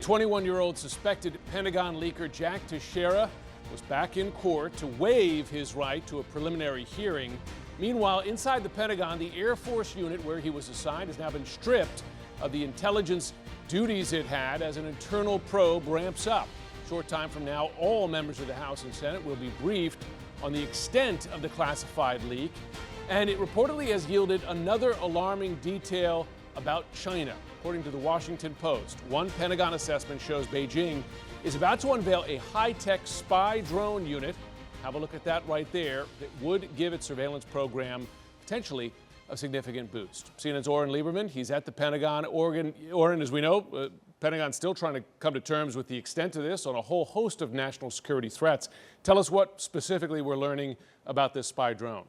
21-year-old suspected Pentagon leaker Jack Deshara was back in court to waive his right to a preliminary hearing. Meanwhile, inside the Pentagon, the Air Force unit where he was assigned has now been stripped of the intelligence duties it had as an internal probe ramps up. Short time from now, all members of the House and Senate will be briefed on the extent of the classified leak, and it reportedly has yielded another alarming detail about China. According to the Washington Post, one Pentagon assessment shows Beijing is about to unveil a high-tech spy drone unit. Have a look at that right there. That would give its surveillance program potentially a significant boost. CNN's Oren Lieberman, he's at the Pentagon. Oren, as we know, Pentagon's still trying to come to terms with the extent of this on a whole host of national security threats. Tell us what specifically we're learning about this spy drone.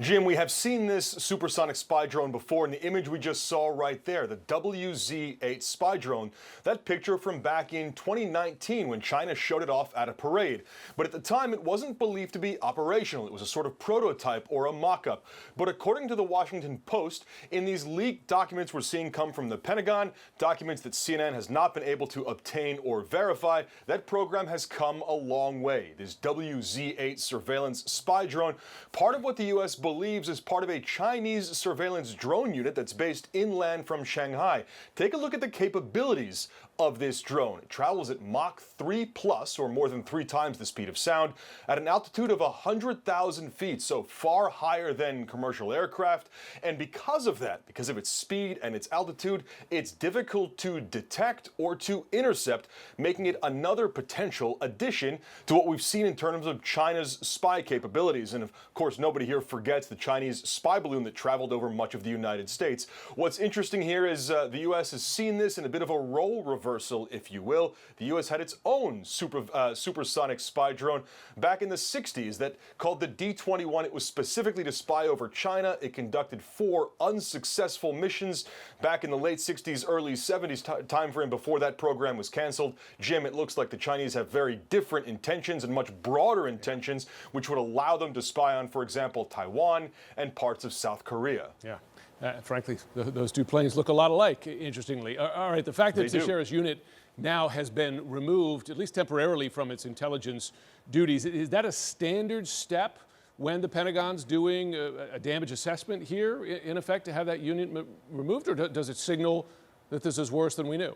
Jim, we have seen this supersonic spy drone before in the image we just saw right there, the WZ-8 spy drone. That picture from back in 2019 when China showed it off at a parade. But at the time, it wasn't believed to be operational. It was a sort of prototype or a mock-up. But according to the Washington Post, in these leaked documents we're seeing come from the Pentagon, documents that CNN has not been able to obtain or verify, that program has come a long way. This WZ-8 surveillance spy drone, part of what the U.S. believes is part of a Chinese surveillance drone unit that's based inland from Shanghai. Take a look at the capabilities of this drone. It travels at Mach 3 plus, or more than 3 times the speed of sound, at an altitude of 100,000 feet, so far higher than commercial aircraft. And because of that, because of its speed and its altitude, it's difficult to detect or to intercept, making it another potential addition to what we've seen in terms of China's spy capabilities. And of course, nobody here forgets the Chinese spy balloon that traveled over much of the United States. What's interesting here is the U.S. has seen this in a bit of a role reversal, if you will. The U.S. had its own supersonic spy drone back in the 60s that called the D-21. It was specifically to spy over China. It conducted 4 unsuccessful missions back in the late 60s, early 70s timeframe before that program was canceled. Jim, it looks like the Chinese have very different intentions and much broader intentions, which would allow them to spy on, for example, Taiwan and parts of South Korea. Yeah. Frankly, those two planes look a lot alike, interestingly. All right, the fact that Deshara's unit now has been removed, at least temporarily, from its intelligence duties, is that a standard step when the Pentagon's doing a damage assessment here, in effect, to have that unit removed, or does it signal that this is worse than we knew?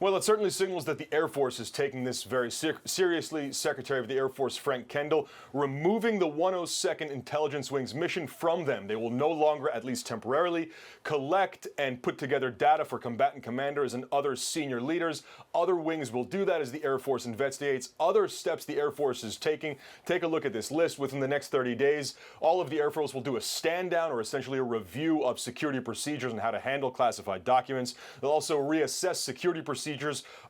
Well, it certainly signals that the Air Force is taking this very seriously. Secretary of the Air Force Frank Kendall removing the 102nd Intelligence Wing's mission from them. They will no longer, at least temporarily, collect and put together data for combatant commanders and other senior leaders. Other wings will do that as the Air Force investigates other steps the Air Force is taking. Take a look at this list. Within the next 30 days, all of the Air Force will do a stand down, or essentially a review of security procedures and how to handle classified documents. They'll also reassess security procedures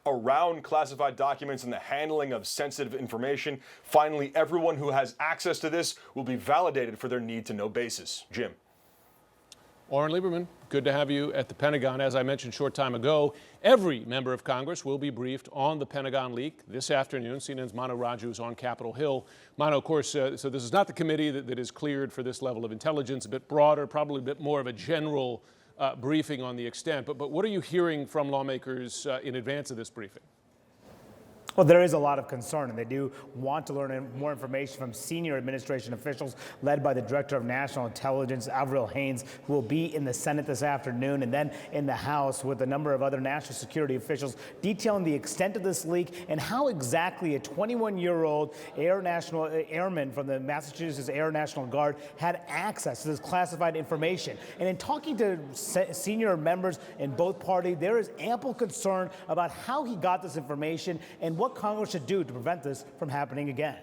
around classified documents and the handling of sensitive information. Finally, everyone who has access to this will be validated for their need-to-know basis. Jim. Oren Lieberman, good to have you at the Pentagon. As I mentioned a short time ago, every member of Congress will be briefed on the Pentagon leak this afternoon. CNN's Mano Raju is on Capitol Hill. Mano, of course, so this is not the committee that is cleared for this level of intelligence, a bit broader, probably a bit more of a general briefing on the extent. But what are you hearing from lawmakers in advance of this briefing? Well, there is a lot of concern, and they do want to learn more information from senior administration officials led by the Director of National Intelligence, Avril Haines, who will be in the Senate this afternoon, and then in the House with a number of other national security officials detailing the extent of this leak and how exactly a 21-year-old airman from the Massachusetts Air National Guard had access to this classified information. And in talking to senior members in both parties, there is ample concern about how he got this information and what Congress should do to prevent this from happening again.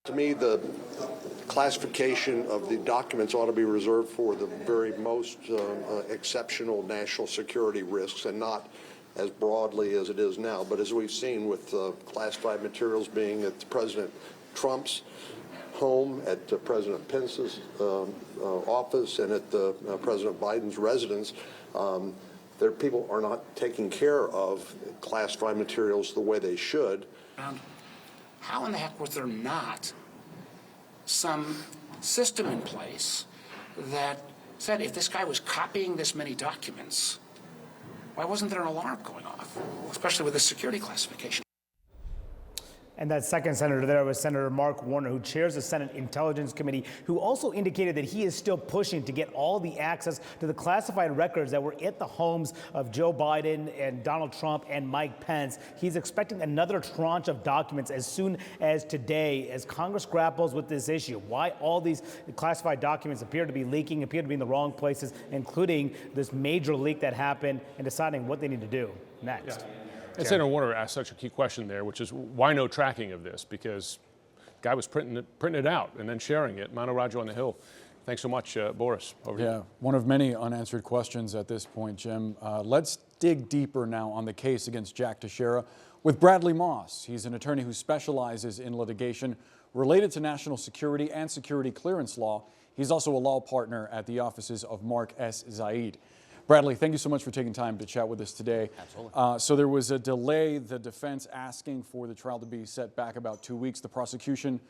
To me, the classification of the documents ought to be reserved for the very most exceptional national security risks, and not as broadly as it is now. But as we've seen with classified materials being at President Trump's home, at President Pence's office, and at President Biden's residence, people are not taking care of classified materials the way they should. And how in the heck was there not some system in place that said, if this guy was copying this many documents, why wasn't there an alarm going off, especially with the security classification? And that second senator there was Senator Mark Warner, who chairs the Senate Intelligence Committee, who also indicated that he is still pushing to get all the access to the classified records that were at the homes of Joe Biden and Donald Trump and Mike Pence. He's expecting another tranche of documents as soon as today, as Congress grapples with this issue. Why all these classified documents appear to be leaking, appear to be in the wrong places, including this major leak that happened, and deciding what they need to do next. Yeah. And Senator Warner asked such a key question there, which is why no tracking of this? Because the guy was printing it out and then sharing it. Mano Rajo on the Hill. Thanks so much, Boris. Over to you. Yeah, one of many unanswered questions at this point, Jim. Let's dig deeper now on the case against Jack Deshara with Bradley Moss. He's an attorney who specializes in litigation related to national security and security clearance law. He's also a law partner at the offices of Mark S. Zaid. Bradley, thank you so much for taking time to chat with us today. Absolutely. So there was a delay, the defense asking for the trial to be set back about 2 weeks, the prosecution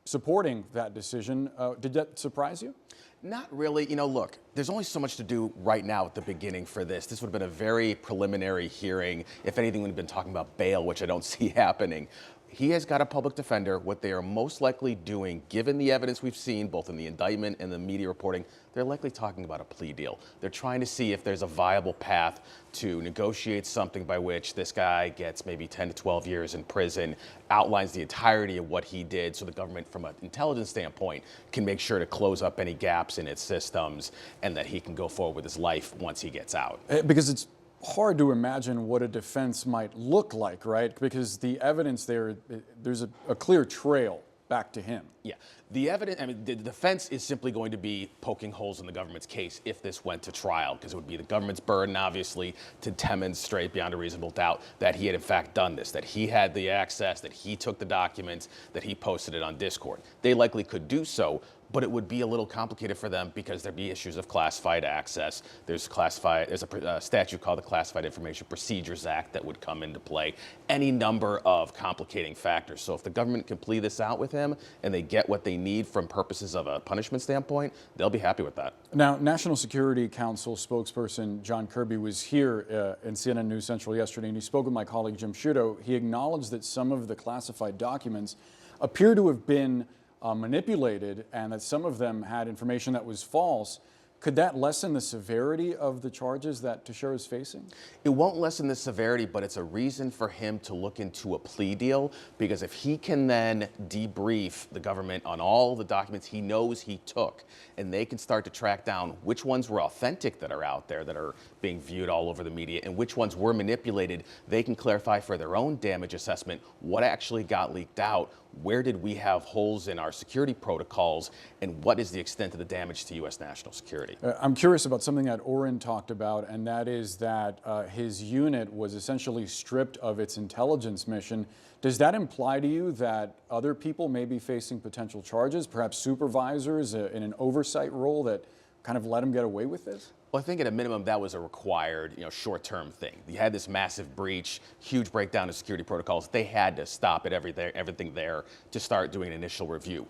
supporting that decision. Did that surprise you? Not really. You know, look, there's only so much to do right now at the beginning for this. This would have been a very preliminary hearing. If anything, we'd have been talking about bail, which I don't see happening. He has got a public defender. What they are most likely doing, given the evidence we've seen, both in the indictment and the media reporting, they're likely talking about a plea deal. They're trying to see if there's a viable path to negotiate something by which this guy gets maybe 10 to 12 years in prison, outlines the entirety of what he did so the government, from an intelligence standpoint, can make sure to close up any gaps in its systems and that he can go forward with his life once he gets out. Because it's hard to imagine what a defense might look like, right? Because the evidence there's a clear trail back to him. Yeah, the evidence, I mean, the defense is simply going to be poking holes in the government's case if this went to trial, because it would be the government's burden, obviously, to demonstrate beyond a reasonable doubt that he had in fact done this, that he had the access, that he took the documents, that he posted it on Discord. They likely could do so, but it would be a little complicated for them because there'd be issues of classified access. There's a statute called the Classified Information Procedures Act that would come into play. Any number of complicating factors. So if the government can plea this out with him and they get what they need from purposes of a punishment standpoint, they'll be happy with that. Now, National Security Council spokesperson John Kirby was here in CNN News Central yesterday, and he spoke with my colleague Jim Sciutto. He acknowledged that some of the classified documents appear to have been manipulated, and that some of them had information that was false. Could that lessen the severity of the charges that Deshara is facing? It won't lessen the severity, but it's a reason for him to look into a plea deal, because if he can then debrief the government on all the documents he knows he took, and they can start to track down which ones were authentic that are out there that are being viewed all over the media and which ones were manipulated, they can clarify for their own damage assessment what actually got leaked out, where did we have holes in our security protocols, and what is the extent of the damage to U.S. national security. I'm curious about something that Oren talked about, and that is that his unit was essentially stripped of its intelligence mission. Does that imply to you that other people may be facing potential charges, perhaps supervisors in an oversight role that kind of let him get away with this? Well, I think at a minimum that was a required, short-term thing. You had this massive breach, huge breakdown of security protocols. They had to stop at everything there to start doing an initial review.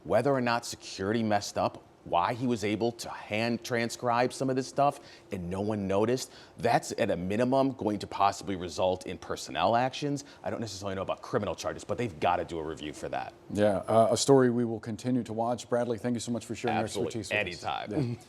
Whether or not security messed up, why he was able to hand transcribe some of this stuff and no one noticed, that's at a minimum going to possibly result in personnel actions. I don't necessarily know about criminal charges, but they've got to do a review for that. Yeah, a story we will continue to watch. Bradley, thank you so much for sharing your expertise with us. Anytime. Yeah.